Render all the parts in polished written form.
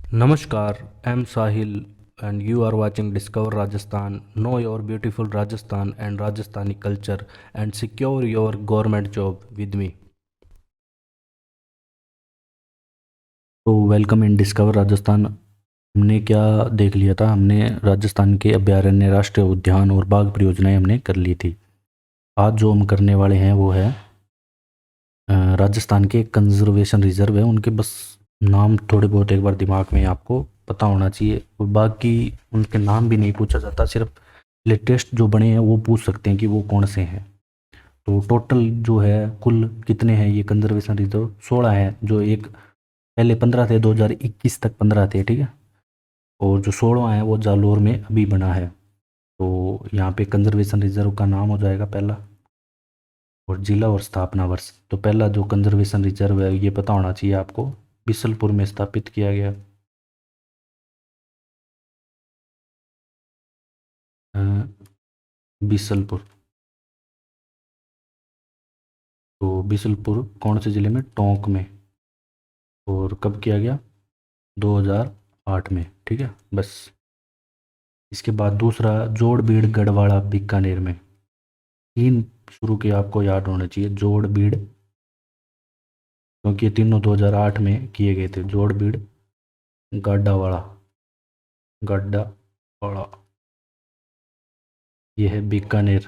Namaskar, I'm Sahil and you are watching Discover Rajasthan. Know your beautiful Rajasthan and Rajasthani culture and secure your government job with me. तो welcome in discover Rajasthan. हमने क्या देख लिया था? हमने राजस्थान के अभयारण्य, राष्ट्रीय उद्यान और बाग परियोजनाएं हमने कर ली थी। आज जो हम करने वाले हैं वो है राजस्थान के कंजर्वेशन रिजर्व है, उनके बस नाम थोड़े बहुत एक बार दिमाग में आपको पता होना चाहिए। और बाकी उनके नाम भी नहीं पूछा जाता, सिर्फ लेटेस्ट जो बने हैं वो पूछ सकते हैं कि वो कौन से हैं। तो टोटल जो है कुल कितने हैं ये कंजर्वेशन रिजर्व? 16 हैं। जो एक पहले 15 थे, 2021 तक 15 थे, ठीक है। और जो 16वां है वो जालोर में अभी बना है। तो यहाँ पे कंजर्वेशन रिजर्व का नाम हो जाएगा पहला, और जिला और स्थापना वर्ष। तो पहला जो कंजर्वेशन रिजर्व है ये पता होना चाहिए आपको, बिसलपुर में स्थापित किया गया। अ, बिसलपुर। तो बिसलपुर कौन से ज़िले में? टोंक में। और कब किया गया? 2008 में, ठीक है बस। इसके बाद दूसरा जोड़बीड़ गढ़वाड़ा बीकानेर में। तीन शुरू के आपको याद होने चाहिए, जोड़बीड़, क्योंकि ये तीनों 2008 में किए गए थे। जोड़बीड़, गाडावाड़ा, गाडावाड़ा, ये है बीकानेर,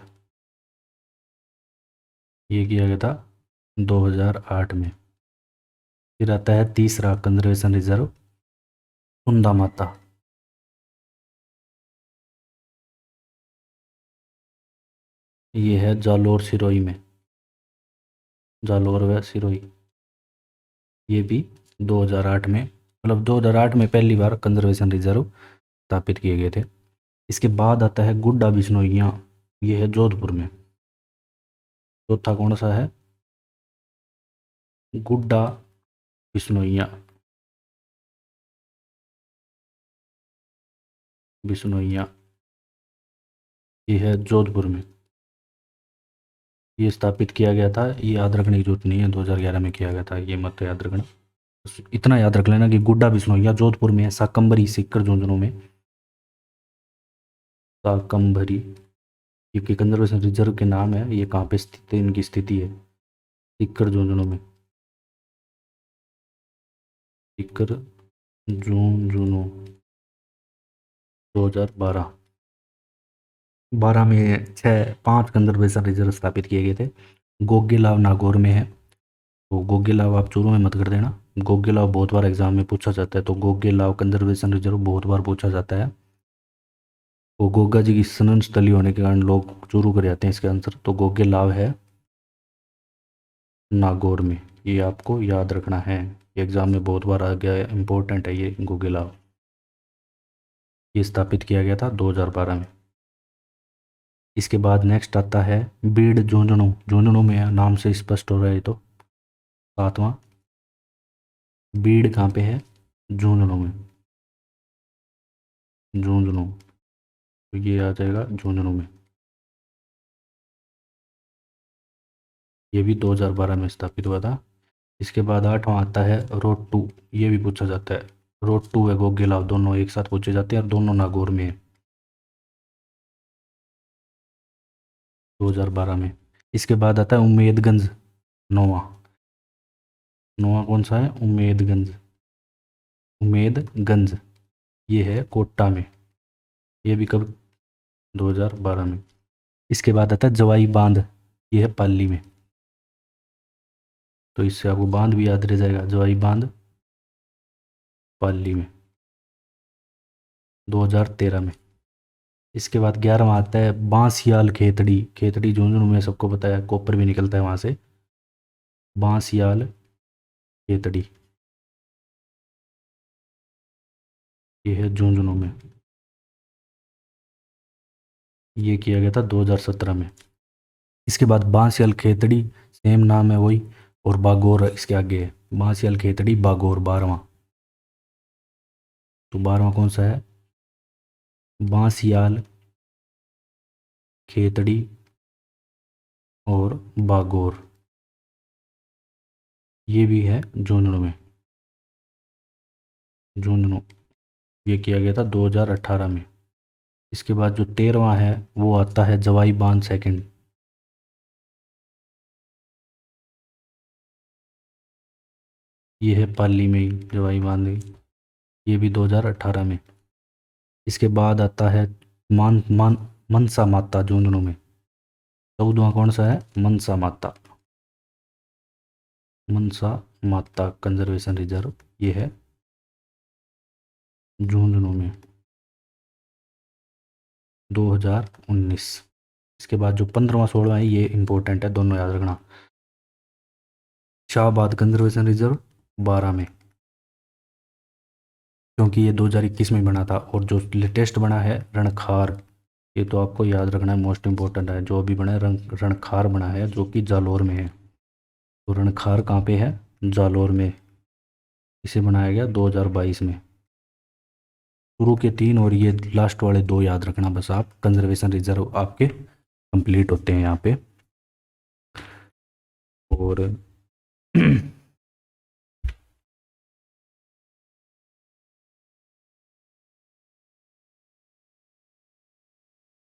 ये किया गया था 2008 में। फिर आता है तीसरा कंजर्वेशन रिजर्व, कुंदा माता। ये है जालोर सिरोही में, जालोर व सिरोही। ये भी 2008 में, मतलब 2008 में पहली बार कंजर्वेशन रिजर्व स्थापित किए गए थे। इसके बाद आता है गुड्डा बिश्नोइयाँ, ये है जोधपुर में। चौथा कौन सा है? गुड्डा बिश्नोइयाँ, बिश्नोइयाँ, ये है जोधपुर में। ये स्थापित किया गया था, ये याद रखने की जरूरत नहीं है, 2011 में किया गया था, ये मत याद रखना। बस इतना याद रख लेना कि गुड्डा बिश्नोइया जोधपुर में है, साकंबरी सीकर झुंझुनू में। साकंबरी, ये कंजर्वेशन रिजर्व के नाम है। ये कहाँ पे स्थित है? इनकी स्थिति है सीकर झुंझुनू में। सीकर झुंझुनू 2012, 12 में छः पांच कंजर्वेशन रिजर्व स्थापित किए गए थे। गोगेलाव नागौर में है। तो गोगेलाव आप चूरू में मत कर देना, गोगेलाव बहुत बार एग्जाम में पूछा जाता है। तो गोगेलाव कंजर्वेशन रिजर्व बहुत बार पूछा जाता है। वो गोगा जी की स्नान स्थली होने के कारण लोग चूरू कर जाते हैं इसके आंसर। तो गोगेलाव है नागौर में, ये आपको याद रखना है, ये एग्जाम में बहुत बार आ गया है, इंपॉर्टेंट है ये गोगेलाव। ये स्थापित किया गया था 2012 में। इसके बाद नेक्स्ट आता है बीड़ झुंझुनू, झुंझुनू में है, नाम से स्पष्ट हो रहा है। तो सातवां, बीड़ कहाँ पे है? झुंझुनू में, झुंझुनू। तो ये आ जाएगा झुंझुनू में। ये भी 2012 में स्थापित हुआ था। इसके बाद आठवां आता है रोड टू, ये भी पूछा जाता है। रोड टू है गोगेलाव, दोनों एक साथ पूछे जाते हैं और दोनों नागौर में है, 2012 में। इसके बाद आता है उम्मेदगंज, नौवां। नौवां कौन सा है? उम्मेदगंज, उम्मेदगंज, ये है कोटा में। ये भी कब? 2012 में। इसके बाद आता है जवाई बांध, ये है पाली में। तो इससे आपको बांध भी याद रह जाएगा, जवाई बांध पाली में, 2013 में। इसके बाद 11वां आता है बांसियाल खेतड़ी, खेतड़ी झुंझुनू में सबको पता है, कॉपर भी निकलता है वहां से। बांसियाल खेतड़ी, ये है झुंझुनू में। ये किया गया था 2017 में। इसके बाद बांसियाल खेतड़ी, सेम नाम है वही, और बागौर इसके आगे है। बांसियाल खेतड़ी बागौर 12वां। तो 12वां कौन सा है? बांसियाल खेतड़ी और बागौर, ये भी है झुंझुनू में। झुंझुनू, ये किया गया था 2018 में। इसके बाद जो 13वां है वो आता है जवाई बांध सेकंड। ये है पाली में ही जवाई बांध, ये भी 2018 में। इसके बाद आता है मान मान मनसा माता झुंझुनू में। 14वां कौन सा है? मनसा माता। मनसा माता कंजर्वेशन रिजर्व, ये है झुंझुनू में, 2019। इसके बाद जो 15वां 16वां है ये इंपॉर्टेंट है, दोनों याद रखना। शाहबाद कंजर्वेशन रिजर्व 12 में, क्योंकि ये 2021 में बना था। और जो लेटेस्ट बना है रणखार, ये तो आपको याद रखना है, मोस्ट इम्पोर्टेंट है। जो अभी बना है रणखार बना है, जो कि जालोर में है। तो रणखार कहाँ पे है? जालोर में। इसे बनाया गया 2022 में। शुरू के 3 और ये लास्ट वाले 2 याद रखना बस आप। कंजर्वेशन रिजर्व आपके कंप्लीट होते हैं यहाँ पे। और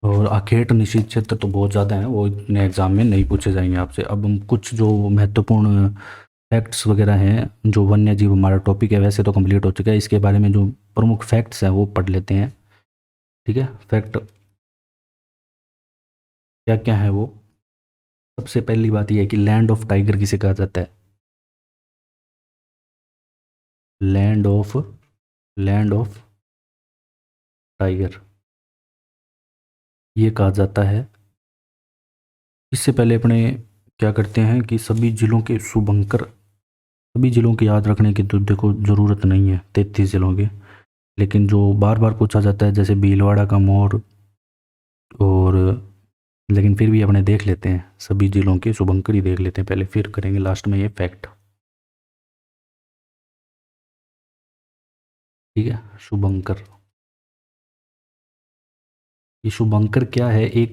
और अखेट निषिद्ध क्षेत्र तो बहुत ज़्यादा हैं, वो इतने एग्जाम में नहीं पूछे जाएंगे आपसे। अब हम कुछ जो महत्वपूर्ण फैक्ट्स वगैरह हैं, जो वन्य जीव हमारा टॉपिक है वैसे तो कंप्लीट हो चुका है, इसके बारे में जो प्रमुख फैक्ट्स हैं वो पढ़ लेते हैं। ठीक है, फैक्ट क्या क्या है वो। सबसे पहली बात यह है कि लैंड ऑफ टाइगर किसे कहा जाता है? लैंड ऑफ टाइगर ये कहा जाता है। इससे पहले अपने क्या करते हैं कि सभी जिलों के शुभंकर, सभी जिलों के याद रखने की तो देखो ज़रूरत नहीं है, 33 जिलों के। लेकिन जो बार बार पूछा जाता है जैसे भीलवाड़ा का मोर, और लेकिन फिर भी अपने देख लेते हैं, सभी जिलों के शुभंकर ही देख लेते हैं पहले, फिर करेंगे लास्ट में ये फैक्ट। ठीक है, शुभंकर। ये शुभंकर क्या है? एक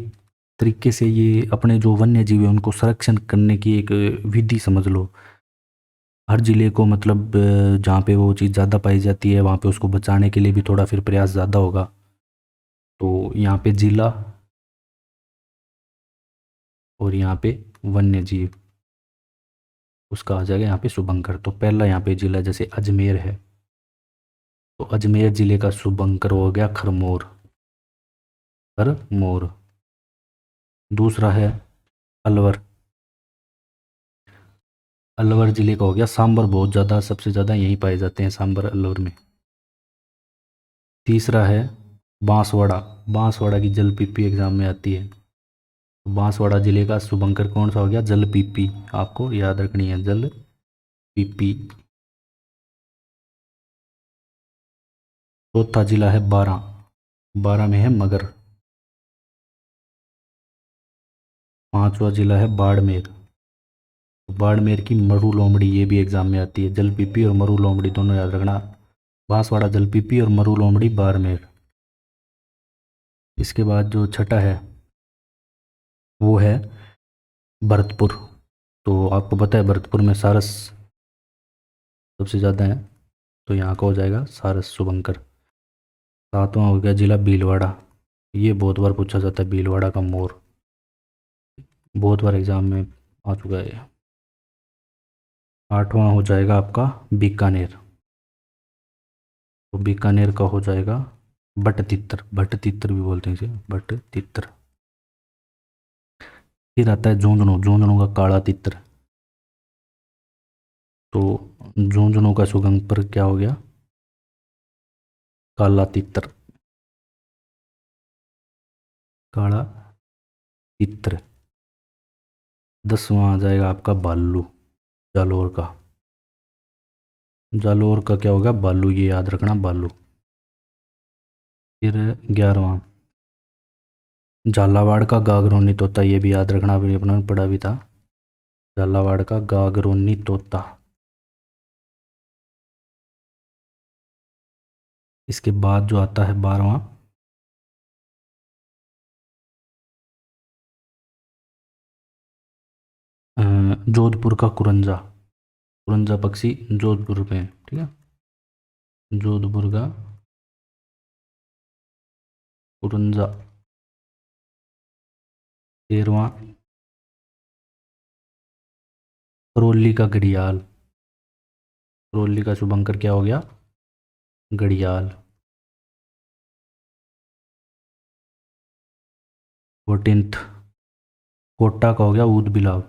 तरीके से ये अपने जो वन्य जीव है उनको संरक्षण करने की एक विधि समझ लो। हर जिले को मतलब जहाँ पे वो चीज़ ज़्यादा पाई जाती है वहाँ पे उसको बचाने के लिए भी थोड़ा फिर प्रयास ज़्यादा होगा। तो यहाँ पे जिला और यहाँ पे वन्य जीव, उसका आ जाएगा यहाँ पे शुभंकर। तो पहला यहाँ पे जिला जैसे अजमेर है, तो अजमेर जिले का शुभंकर हो गया खरमोर। खरमोर। दूसरा है अलवर। अलवर जिले का हो गया सांबर, बहुत ज़्यादा, सबसे ज़्यादा यहीं पाए जाते हैं सांबर, अलवर में। तीसरा है बांसवाड़ा। बांसवाड़ा की जलपीपी एग्जाम में आती है। तो बांसवाड़ा जिले का शुभंकर कौन सा हो गया? जलपीपी, आपको याद रखनी है, जलपीपी। चौथा जिला है बारां। बारां में है मगर। पांचवा जिला है बाड़मेर। बाड़मेर की मरु लोमड़ी, ये भी एग्जाम में आती है। जलपीपी और मरु लोमड़ी दोनों याद रखना। बांसवाड़ा जलपीपी और मरु लोमड़ी बाड़मेर। इसके बाद जो छठा है वो है भरतपुर। तो आपको पता है भरतपुर में सारस सबसे ज़्यादा है, तो यहाँ का हो जाएगा सारस शुभंकर। सातवां हो गया जिला भीलवाड़ा। ये बहुत बार पूछा जाता है, भीलवाड़ा का मोर, बहुत बार एग्जाम में आ चुका है। आठवां हो जाएगा आपका बीकानेर। तो बीकानेर का हो जाएगा बटतित्र। बटतित्र भी बोलते हैं इसे, बटतित्र। फिर आता है झुंझुनू। झुंझुनू का काला तित्र। तो झुंझुनू का सुगंध पर क्या हो गया? काला तित्र। काला तित्र। 10वां आ जाएगा आपका भालू, जालोर का। जालोर का क्या होगा? भालू, ये याद रखना, भालू। फिर 11वां झालावाड़ का गागरोनी तोता, ये भी याद रखना, अभी अपना पढ़ा भी था। झालावाड़ का गागरोनी तोता। इसके बाद जो आता है 12वां, जोधपुर का कुरंजा। कुरंजा पक्षी जोधपुर में है, ठीक है। जोधपुर का पुरंजा। 13वां करौली का घड़ियाल। करौली का शुभंकर क्या हो गया? घड़ियाल। 14th कोटा का हो गया ऊद बिलाव।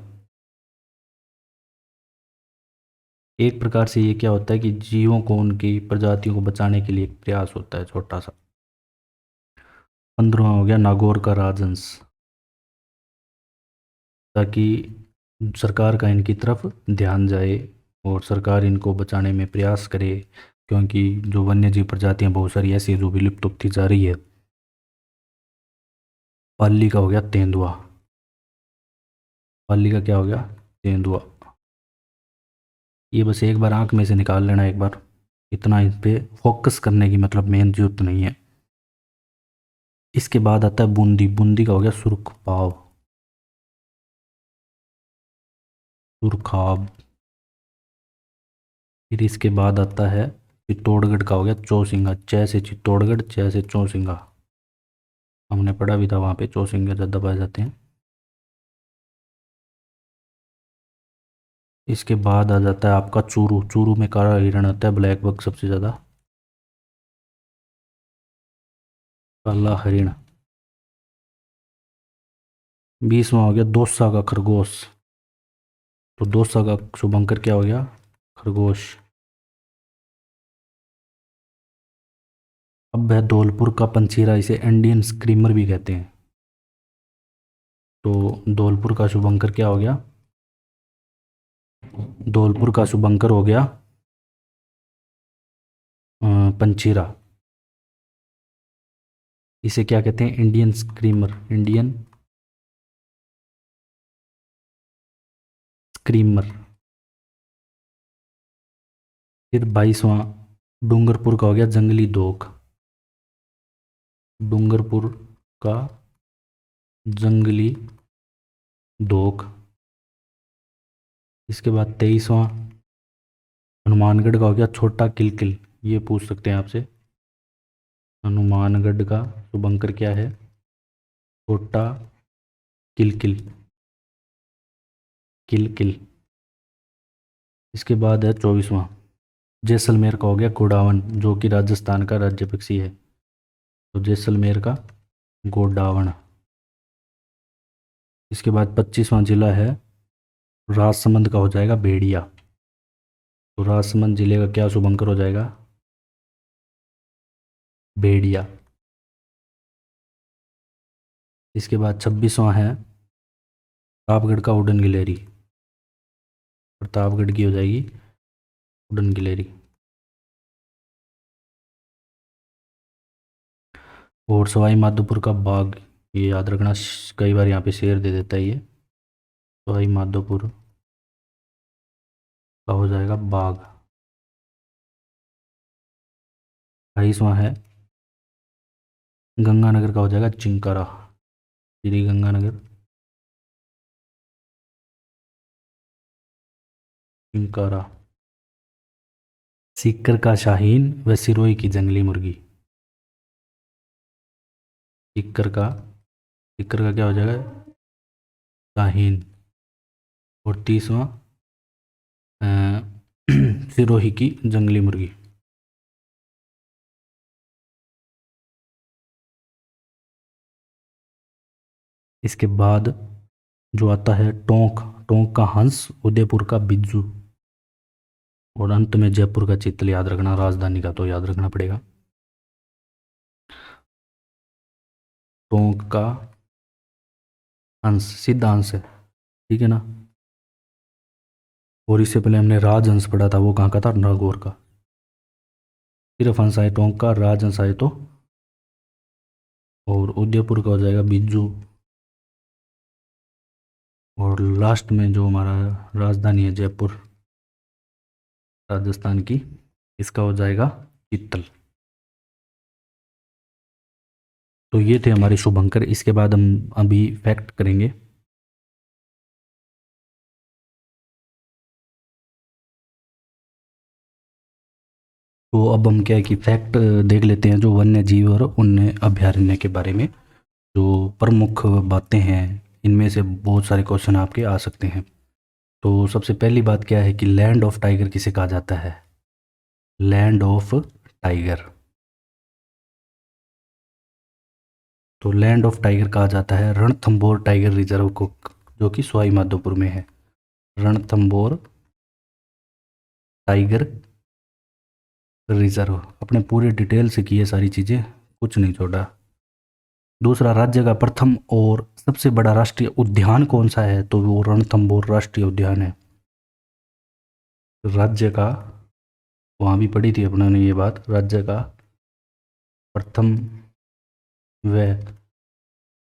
एक प्रकार से ये क्या होता है कि जीवों को उनकी प्रजातियों को बचाने के लिए एक प्रयास होता है छोटा सा। 15वां हो गया नागौर का राजहंस, ताकि सरकार का इनकी तरफ ध्यान जाए और सरकार इनको बचाने में प्रयास करे, क्योंकि जो वन्य जीव प्रजातियां बहुत सारी ऐसी हैं जो विलुप्त होती जा रही है। पाली का हो गया तेंदुआ। पाली का क्या हो गया? तेंदुआ। ये बस एक बार आंख में से निकाल लेना एक बार, इतना इस पे फोकस करने की मतलब मेन जरूरत नहीं है। इसके बाद आता है बूंदी। बूंदी का हो गया सुरखाब। सुरखाब। फिर इसके बाद आता है चित्तौड़गढ़ का हो गया चौसिंगा। च से चित्तौड़गढ़, च से चौसिंगा। हमने पढ़ा भी था वहाँ पे चौसिंगे ज़्यादा पाए जाते हैं। इसके बाद आ जाता है आपका चूरू। चूरू में काला हिरण आता है, ब्लैक बक सबसे ज़्यादा। काला हरिण। 20वां हो गया दौसा का खरगोश। तो दौसा का शुभंकर क्या हो गया? खरगोश। अब है धौलपुर का पंछीरा, इसे इंडियन स्क्रीमर भी कहते हैं। तो धौलपुर का शुभंकर क्या हो गया? धौलपुर का शुभंकर हो गया पंछीरा। इसे क्या कहते हैं? Indian screamer. Indian screamer. फिर 22वां डूंगरपुर का हो गया जंगली धोक। डूंगरपुर का जंगली धोक। इसके बाद 23वां हनुमानगढ़ का हो गया छोटा किलकिल। ये पूछ सकते हैं आपसे, हनुमानगढ़ का शुभंकर क्या है? छोटा किलकिल। किलकिल। इसके बाद है 24वां जैसलमेर का हो गया गोडावन, जो कि राजस्थान का राज्य पक्षी है। तो जैसलमेर का गोडावन। इसके बाद 25वां जिला है राजसमंद का हो जाएगा भेड़िया। तो राजसमंद जिले का क्या शुभंकर हो जाएगा? भेड़िया। इसके बाद 26वां है प्रतापगढ़ का उड़न गिलेरी। प्रतापगढ़ की हो जाएगी उड़न गिलेरी। और सवाई माधोपुर का बाघ। ये याद रखना, कई बार यहाँ पे शेर दे देता है ये। सवाई माधोपुर का हो जाएगा बाघ। 28वां है गंगानगर का हो जाएगा चिंकारा। श्री गंगानगर चिंकारा। सीकर का शाहीन व सिरोही की जंगली मुर्गी। सीकर का क्या हो जाएगा? शाहीन। और 30वां सिरोही की जंगली मुर्गी। इसके बाद जो आता है टोंक। टोंक का हंस, उदयपुर का बिज्जू। और अंत में जयपुर का चित्तल याद रखना, राजधानी का तो याद रखना पड़ेगा। टोंक का हंस सीधा हंस है, ठीक है ना। और इससे पहले हमने राजहंस पढ़ा था, वो कहाँ का था? नागौर का। सिर्फ हंस आए टोंक का, राजहंस आए तो। और उदयपुर का हो जाएगा बिज्जू। और लास्ट में जो हमारा राजधानी है जयपुर राजस्थान की, इसका हो जाएगा चित्तल। तो ये थे हमारे शुभंकर। इसके बाद हम अभी फैक्ट करेंगे। तो तो अब हम क्या है कि फैक्ट देख लेते हैं जो वन्य जीव और उन्य अभयारण्य के बारे में जो प्रमुख बातें हैं। इनमें से बहुत सारे क्वेश्चन आपके आ सकते हैं। तो सबसे पहली बात क्या है कि लैंड ऑफ टाइगर किसे कहा जाता है? Land of tiger. तो लैंड ऑफ टाइगर कहा जाता है रणथंभौर टाइगर रिजर्व को, जो कि सवाई माधोपुर में है। Ranthambore tiger reserve. अपने पूरे डिटेल से किए सारी चीज़ें, कुछ नहीं छोड़ा। दूसरा, राज्य का प्रथम और सबसे बड़ा राष्ट्रीय उद्यान कौन सा है? तो वो रणथंभौर राष्ट्रीय उद्यान है। राज्य का, वहाँ भी पढ़ी थी अपने ने ये बात, राज्य का प्रथम व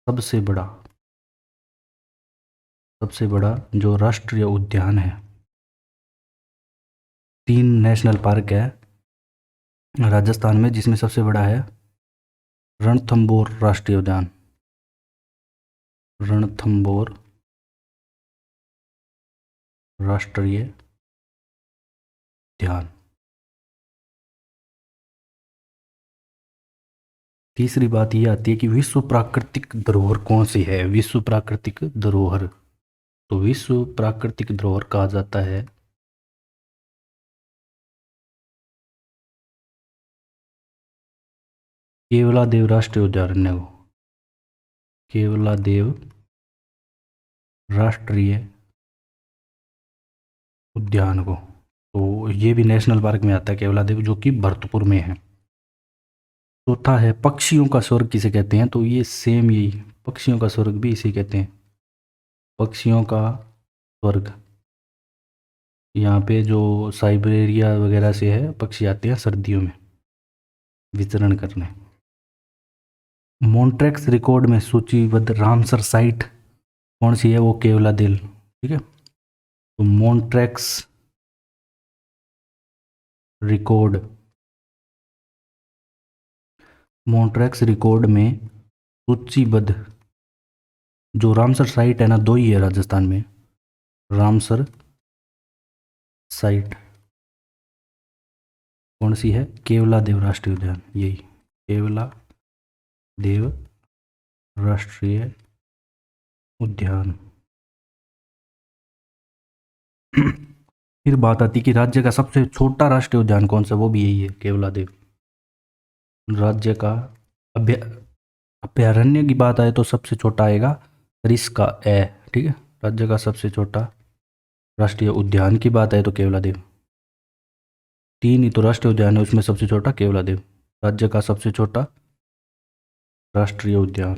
सबसे बड़ा जो राष्ट्रीय उद्यान है, 3 नेशनल पार्क है राजस्थान में, जिसमें सबसे बड़ा है रणथंभौर राष्ट्रीय उद्यान। रणथंभौर राष्ट्रीय उद्यान। तीसरी बात ये आती है कि विश्व प्राकृतिक धरोहर कौन सी है? विश्व प्राकृतिक धरोहर, तो विश्व प्राकृतिक धरोहर कहा जाता है केवलादेव राष्ट्रीय उद्यान को। केवलादेव राष्ट्रीय उद्यान को, तो ये भी नेशनल पार्क में आता है केवलादेव, जो कि भरतपुर में है। चौथा है पक्षियों का स्वर्ग किसे कहते हैं? तो ये सेम यही, पक्षियों का स्वर्ग भी इसे कहते हैं। पक्षियों का स्वर्ग, यहाँ पे जो साइबेरिया वगैरह से है पक्षी आते हैं सर्दियों में विचरण करने। मॉन्ट्रेक्स रिकॉर्ड में सूचीबद्ध रामसर साइट कौन सी है? वो केवलादेव। ठीक है, तो मॉन्ट्रेक्स रिकॉर्ड में सूचीबद्ध जो रामसर साइट है ना, 2 ही है राजस्थान में। रामसर साइट कौन सी है? केवलादेव राष्ट्रीय उद्यान, यही केवलादेव राष्ट्रीय उद्यान। फिर बात आती कि राज्य का सबसे छोटा राष्ट्रीय उद्यान कौन सा? वो भी यही है, केवलादेव। राज्य का अभयारण्य की बात आए तो सबसे छोटा आएगा रिस्का ए। ठीक है, राज्य का सबसे छोटा राष्ट्रीय उद्यान की बात आए तो केवलादेव। 3 ही तो राष्ट्रीय उद्यान है, उसमें सबसे छोटा केवलादेव। राज्य का सबसे छोटा राष्ट्रीय उद्यान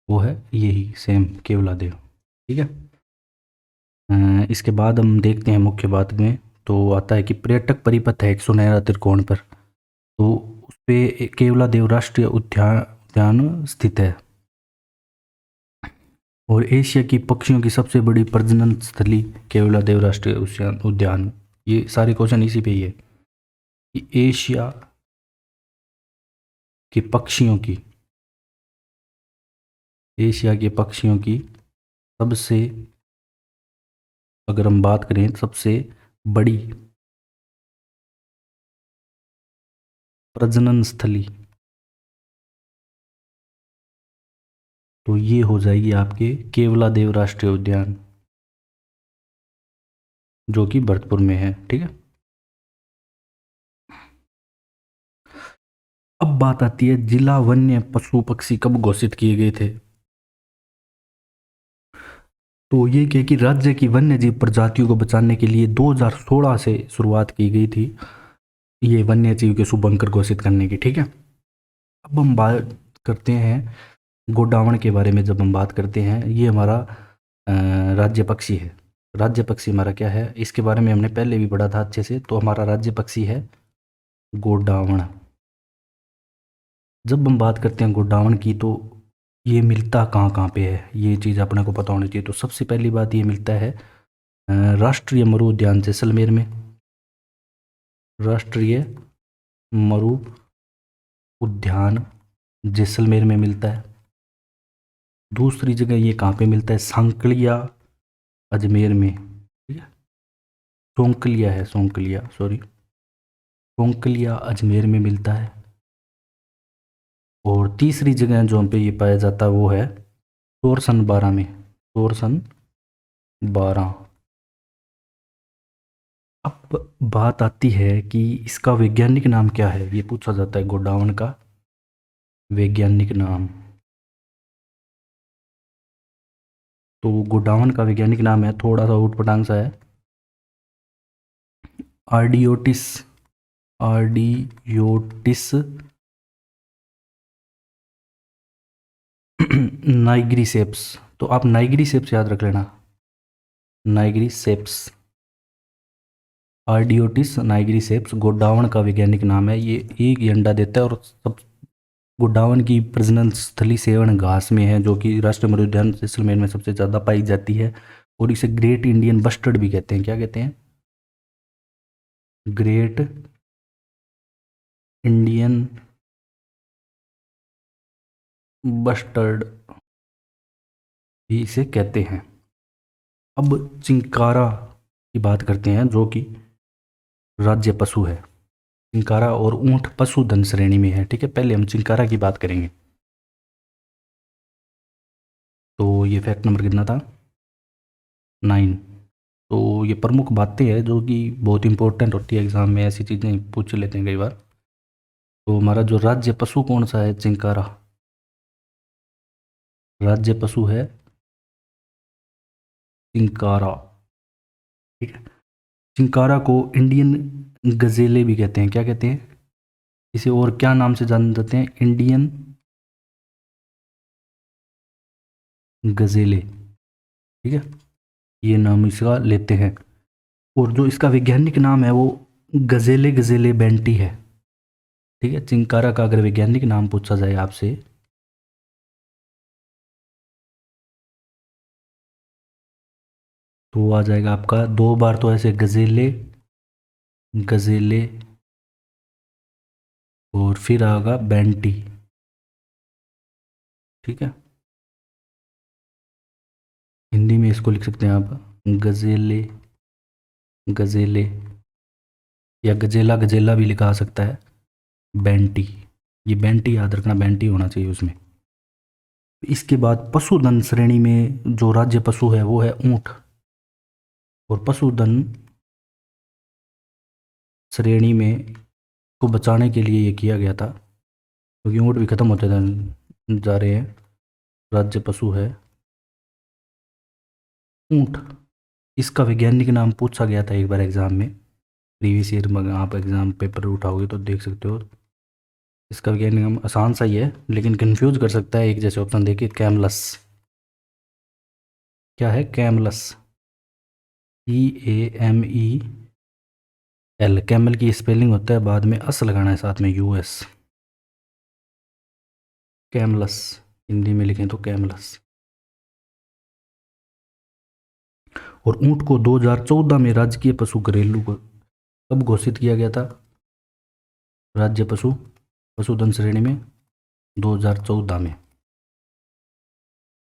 वो है यही सेम केवलादेव। ठीक है, इसके बाद हम देखते हैं मुख्य बात में, तो आता है कि पर्यटक परिपथ है एक सुनहरा त्रिकोण पर, तो उस पे केवलादेव राष्ट्रीय उद्यान स्थित है। और एशिया की पक्षियों की सबसे बड़ी प्रजनन स्थली केवलादेव राष्ट्रीय उद्यान। ये सारे क्वेश्चन इसी पे ही है कि एशिया के पक्षियों की सबसे, अगर हम बात करें सबसे बड़ी प्रजनन स्थली, तो ये हो जाएगी आपके केवलादेव राष्ट्रीय उद्यान, जो कि भरतपुर में है। ठीक है, अब बात आती है जिला वन्य पशु पक्षी कब घोषित किए गए थे? तो ये क्या कि राज्य की वन्य जीव प्रजातियों को बचाने के लिए 2016 से शुरुआत की गई थी ये वन्य जीव के शुभंकर घोषित करने की। ठीक है, अब हम बात करते हैं गोडावण के बारे में। जब हम बात करते हैं, ये हमारा राज्य पक्षी है। राज्य पक्षी हमारा क्या है, इसके बारे में हमने पहले भी पढ़ा था अच्छे से। तो हमारा राज्य पक्षी है गोडावण। जब हम बात करते हैं गोडावण की, तो ये मिलता कहाँ कहाँ पे है, ये चीज़ अपने को पता होनी चाहिए। तो सबसे पहली बात, ये मिलता है राष्ट्रीय मरु उद्यान जैसलमेर में। राष्ट्रीय मरु उद्यान जैसलमेर में मिलता है। दूसरी जगह ये कहाँ पे मिलता है? सांकलिया अजमेर में। ठीक है, सोंकलिया है, सोंकलिया, सॉरी, सोंकलिया अजमेर में मिलता है। और तीसरी जगह जहाँ पे ये पाया जाता है वो है तोरसन बारा में, तोरसन बारा। अब बात आती है कि इसका वैज्ञानिक नाम क्या है, ये पूछा जाता है गोडावन का वैज्ञानिक नाम। तो गोडावन का वैज्ञानिक नाम है, थोड़ा सा ऊटपटांग सा है, आर्डियोटिस, आर्डियोटिस नाइग्रीसेप्स। तो आप नाइग्रीसेप्स याद रख लेना, नाइग्रीसेप्स, आर्डियोटिस नाइग्रीसेप्स गोडावन का वैज्ञानिक नाम है। ये एक ही अंडा देता है और सब गोडावन की प्रजनन स्थली सेवण घास में है, जो कि राष्ट्रीय मृद्यान जैसलमेर में सबसे ज़्यादा पाई जाती है। और इसे ग्रेट इंडियन बस्टर्ड भी कहते हैं। क्या कहते हैं? ग्रेट इंडियन बस्टर्ड भी इसे कहते हैं। अब चिंकारा की बात करते हैं, जो कि राज्य पशु है। चिंकारा और ऊंट पशुधन श्रेणी में है। ठीक है, पहले हम चिंकारा की बात करेंगे। तो ये फैक्ट नंबर कितना था? 9। तो ये प्रमुख बातें हैं जो कि बहुत इंपॉर्टेंट होती है एग्जाम में, ऐसी चीज़ें पूछ लेते हैं कई बार। तो हमारा जो राज्य पशु कौन सा है? चिंकारा राज्य पशु है, चिंकारा। ठीक है, चिंकारा को इंडियन गजेले भी कहते हैं। क्या कहते हैं इसे? और क्या नाम से जाने जाते हैं? इंडियन गजेले। ठीक है, ये नाम इसका लेते हैं। और जो इसका वैज्ञानिक नाम है वो गजेले गजेले बेंटी है। ठीक है, चिंकारा का अगर वैज्ञानिक नाम पूछा जाए आपसे, तो आ जाएगा आपका 2 बार तो ऐसे गजेले गजेले, और फिर आएगा बेंटी। ठीक है, हिंदी में इसको लिख सकते हैं आप गजेले गजेले, या गजेला गजेला भी लिखा आ सकता है, बेंटी। ये बेंटी याद रखना, बेंटी होना चाहिए उसमें। इसके बाद पशुधन श्रेणी में जो राज्य पशु है वो है ऊंट। और पशुधन श्रेणी में को बचाने के लिए ये किया गया था, क्योंकि ऊंट भी खत्म होते जा रहे हैं। राज्य पशु है ऊंट। इसका वैज्ञानिक नाम पूछा गया था एक बार एग्जाम में, प्रीवियस ईयर में आप एग्जाम पेपर उठाओगे तो देख सकते हो। इसका वैज्ञानिक नाम आसान सा ही है, लेकिन कंफ्यूज कर सकता है। एक जैसे ऑप्शन देखिए, कैमलस। क्या है? Camelus, CAMEL। कैमल की स्पेलिंग होता है, बाद में अस लगाना है साथ में, US। कैमलस, हिंदी में लिखें तो कैमलस। और ऊंट को 2014 में राजकीय पशु घरेलू को कब घोषित किया गया था? राज्य पशु पशुधन श्रेणी में 2014 में।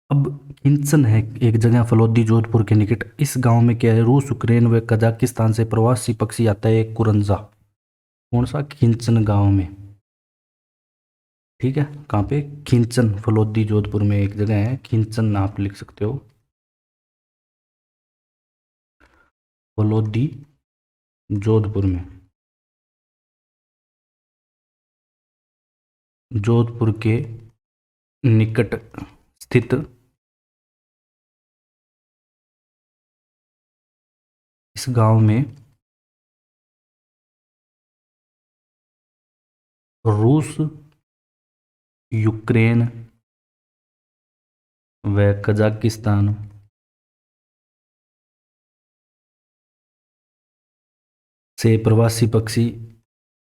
अब किंचन है एक जगह फलोदी जोधपुर के निकट। इस गांव में क्या है? रूस, यूक्रेन व कजाकिस्तान से प्रवासी पक्षी आता है, एक कुरंजा। कौन सा? खिंचन गांव में। ठीक है, कहाँ पे? खिंचन, फलोदी जोधपुर में एक जगह है खिंचन, आप लिख सकते हो फलोदी जोधपुर में। जोधपुर के निकट स्थित इस गांव में रूस, यूक्रेन व कजाकिस्तान से प्रवासी पक्षी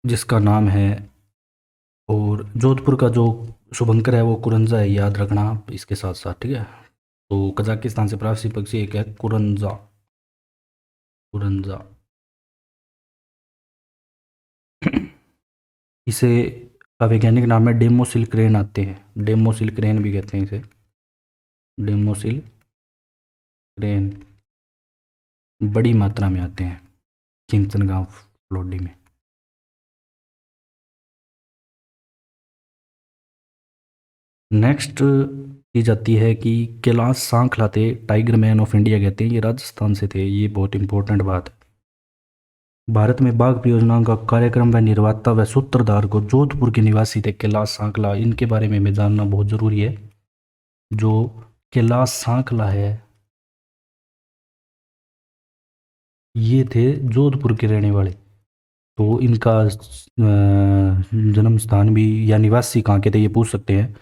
जिसका नाम है, और जोधपुर का जो शुभंकर है वो कुरंजा है, याद रखना आप इसके साथ साथ। ठीक है, तो कजाकिस्तान से प्रवासी पक्षी एक है कुरंजा, कुरंजा। इसे का वैज्ञानिक नाम है डेमोसिल क्रेन आते हैं, डेमोसिल क्रेन भी कहते हैं इसे, डेमोसिल क्रेन। बड़ी मात्रा में आते हैं। किंगसन गांव फ्लोडी में। नेक्स्ट की जाती है कि कैलाश सांखला थे टाइगर मैन ऑफ इंडिया कहते हैं, ये राजस्थान से थे, ये बहुत इंपॉर्टेंट बात है। भारत में बाघ परियोजनाओं का कार्यक्रम व निर्माता व सूत्रधार को जोधपुर के निवासी थे कैलाश सांखला, इनके बारे में हमें जानना बहुत ज़रूरी है। जो कैलाश सांखला है ये थे जोधपुर के रहने वाले, तो इनका जन्म स्थान भी या निवासी कहाँ के थे ये पूछ सकते हैं,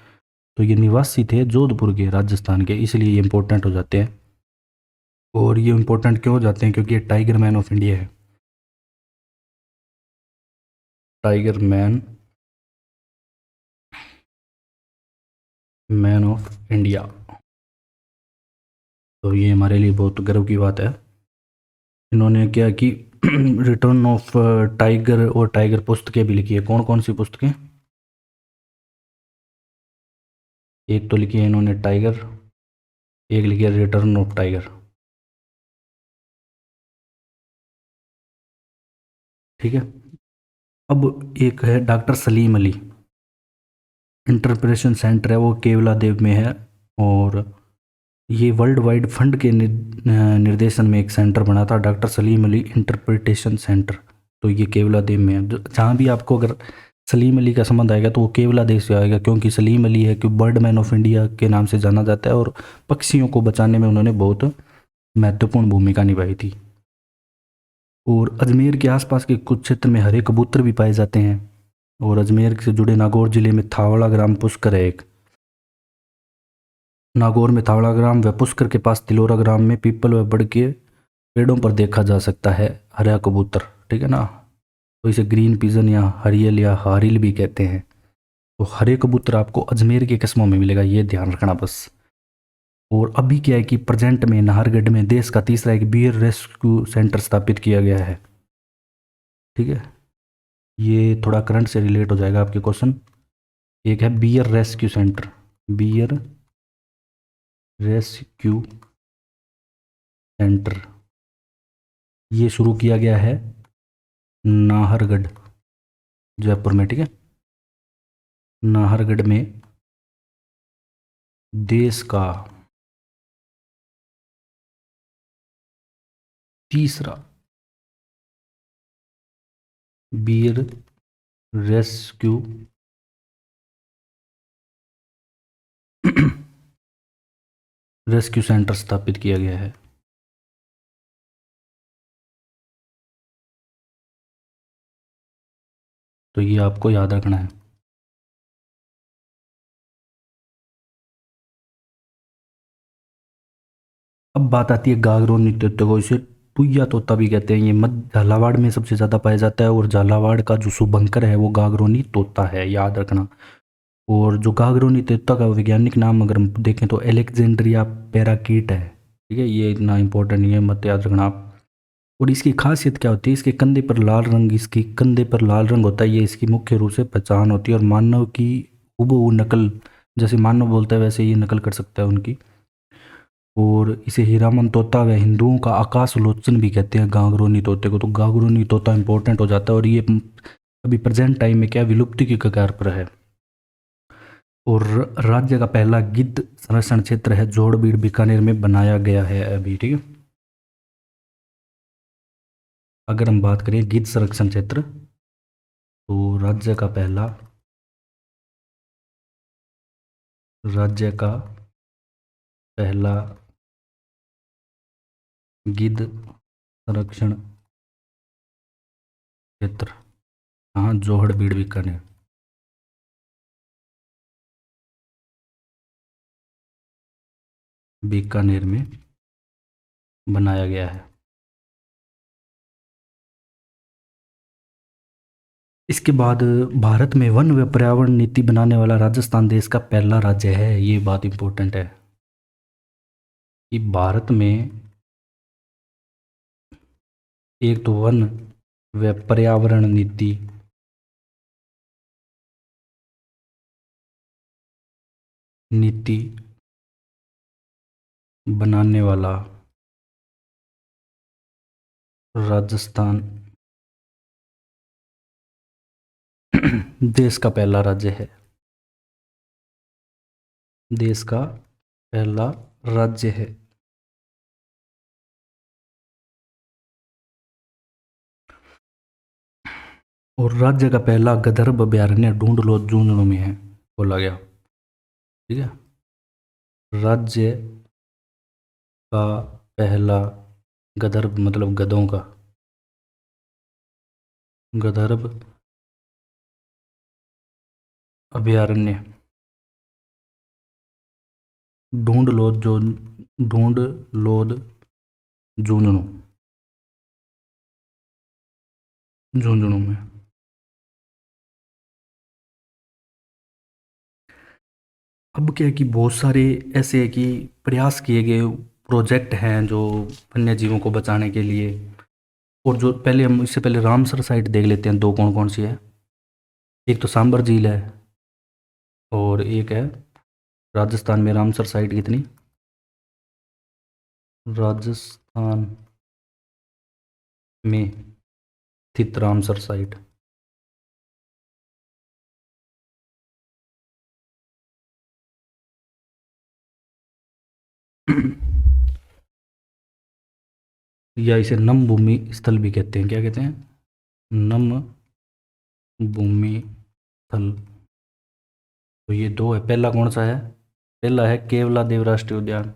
तो ये निवासी थे जोधपुर के राजस्थान के, इसलिए ये इंपॉर्टेंट हो जाते हैं। और ये इंपॉर्टेंट क्यों हो जाते हैं, क्योंकि ये टाइगर मैन ऑफ इंडिया है, tiger man man of India, तो ये हमारे लिए बहुत गर्व की बात है। इन्होंने क्या कि रिटर्न ऑफ टाइगर और टाइगर पुस्तकें भी लिखी है। कौन कौन सी पुस्तकें, एक तो लिखी है इन्होंने टाइगर, एक लिखी है रिटर्न ऑफ टाइगर, ठीक है। अब एक है doctor Salim Ali interpretation centre है, वो केवला देव में है, और ये वर्ल्ड वाइड फंड के निर्देशन में एक सेंटर बना था, doctor Salim Ali interpretation centre, तो ये केवला देव में है। जहाँ भी आपको अगर सलीम अली का संबंध आएगा तो वो केवला देव से आएगा, क्योंकि सलीम अली है कि बर्ड मैन ऑफ इंडिया के नाम से जाना जाता है, और पक्षियों को बचाने में उन्होंने बहुत महत्वपूर्ण भूमिका निभाई थी। और अजमेर के आसपास के कुछ क्षेत्र में हरे कबूतर भी पाए जाते हैं, और अजमेर से जुड़े नागौर जिले में थावड़ा ग्राम पुष्कर है एक, नागौर में थावड़ा ग्राम व पुष्कर के पास तिलोरा ग्राम में पीपल व बड़ के पेड़ों पर देखा जा सकता है हरा कबूतर, ठीक है ना। तो इसे ग्रीन पिजन या हरियल या हारिल भी कहते हैं। तो हरे कबूतर आपको अजमेर के कस्बों में मिलेगा, ये ध्यान रखना बस। और अभी क्या है कि प्रेजेंट में नाहरगढ़ में देश का तीसरा एक बियर रेस्क्यू सेंटर स्थापित किया गया है, ठीक है। ये थोड़ा करंट से रिलेट हो जाएगा आपके क्वेश्चन। एक है bear rescue centre, bear rescue centre, ये शुरू किया गया है नाहरगढ़ जयपुर में, ठीक है। नाहरगढ़ में देश का तीसरा बियर रेस्क्यू रेस्क्यू सेंटर स्थापित किया गया है। तो ये आपको याद रखना है। अब बात आती है गागरो नृत्य को, इसे टुईया तोता भी कहते हैं। ये मध्य झालावाड़ में सबसे ज़्यादा पाया जाता है, और झालावाड़ का जो शुभंकर है वो गागरोनी तोता है, याद रखना। और जो गागरोनी तोता का वैज्ञानिक नाम अगर हम देखें तो एलेक्जेंड्रिया पैराकीट है, ठीक है। ये इतना इंपॉर्टेंट नहीं है, मत याद रखना आप। और इसकी खासियत क्या होती है, इसके कंधे पर लाल रंग, इसकी कंधे पर लाल रंग होता है, ये इसकी मुख्य रूप से पहचान होती है। और मानव की हूबहू नकल, जैसे मानव बोलता है वैसे ये नकल कर सकता है उनकी। और इसे हीरामन तोता व हिंदुओं का आकाश लोचन भी कहते हैं गागरोनी तोते को। तो गागरोनी तोता इंपॉर्टेंट हो जाता है, और ये अभी प्रेजेंट टाइम में क्या विलुप्ति की कगार पर है। और राज्य का पहला गिद्ध संरक्षण क्षेत्र है जोड़बीड़ बीकानेर में बनाया गया है अभी, ठीक है। अगर हम बात करें गिद्ध संरक्षण क्षेत्र, तो राज्य का पहला गिद्ध संरक्षण क्षेत्र, हाँ, जोहड़बीड़ बीकानेर, बीकानेर में बनाया गया है। इसके बाद भारत में वन व पर्यावरण नीति बनाने वाला राजस्थान देश का पहला राज्य है, ये बात इंपॉर्टेंट है कि भारत में एक तो वन व पर्यावरण नीति बनाने वाला राजस्थान देश का पहला राज्य है, देश का पहला राज्य है। और राज्य का पहला गंधर्व अभयारण्य ढूंढ लो झुंझुनू में है, बोला गया। ठीक है, राज्य का पहला गंधर्व मतलब गधों का, गंधर्व अभयारण्य ढूंढ लोद झुंझुनू, झुंझुनू में। अब क्या है कि बहुत सारे ऐसे है कि प्रयास किए गए प्रोजेक्ट हैं जो वन्य जीवों को बचाने के लिए। और जो पहले हम इससे पहले रामसर साइट देख लेते हैं, दो कौन कौन सी है। एक तो सांबर झील है और एक है राजस्थान में रामसर साइट। कितनी? राजस्थान में स्थित रामसर साइट। या इसे नम भूमि स्थल भी कहते हैं। क्या कहते हैं? नम भूमि स्थल। तो ये दो है। पहला कौन सा है? पहला है केवला देव राष्ट्रीय उद्यान।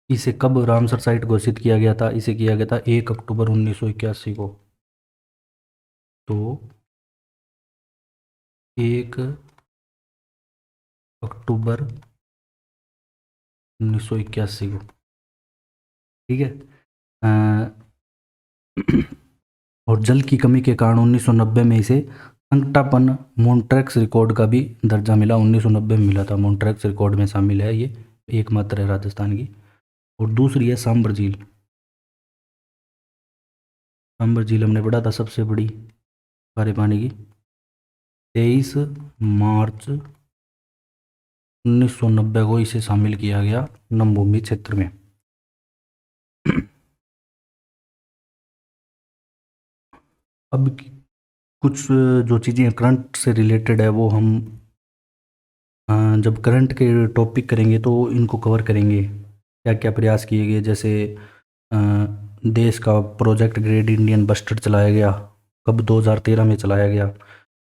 इसे कब रामसर साइट घोषित किया गया था? इसे किया गया था 1 अक्टूबर 1981 को। तो 1 अक्टूबर 1981 को। ठीक है। और जल की कमी के कारण 1990 में इसे संकटापन मॉन्ट्रैक्स रिकॉर्ड का भी दर्जा मिला। 1990 में मिला था, मॉन्ट्रैक्स रिकॉर्ड में शामिल है ये, एकमात्र है राजस्थान की। और दूसरी है सांबर झील। सांबर झील हमने पढ़ा था सबसे बड़ी खारे पानी की। 23 मार्च 1990 को इसे शामिल किया गया नमभूमि क्षेत्र में। अब कुछ जो चीज़ें करंट से रिलेटेड है वो हम जब करंट के टॉपिक करेंगे तो इनको कवर करेंगे। क्या क्या प्रयास किए गए, जैसे अ, देश का प्रोजेक्ट ग्रेट इंडियन बस्टर्ड चलाया गया, कब? 2013 में चलाया गया।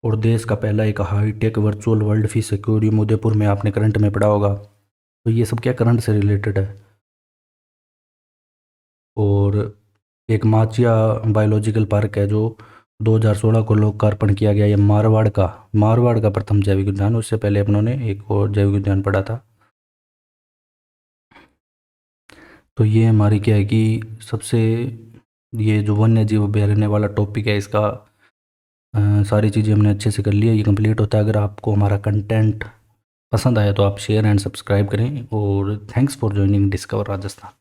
और देश का पहला एक hi tech virtual world fish aquarium Udaipur में, आपने करंट में पढ़ा होगा। तो ये सब क्या करंट से रिलेटेड है। और एक माचिया बायोलॉजिकल पार्क है जो 2016 को लोकार्पण किया गया। ये मारवाड़ का प्रथम जैविक उद्यान। उससे पहले अपनों ने एक और जैविक उद्यान पढ़ा था। तो ये हमारी क्या है कि सबसे, ये जो वन्य जीव अभयारण्य वाला टॉपिक है इसका सारी चीज़ें हमने अच्छे से कर लिया। ये कंप्लीट होता है। अगर आपको हमारा कंटेंट पसंद आया तो आप शेयर एंड सब्सक्राइब करें। और thanks for joining discover Rajasthan.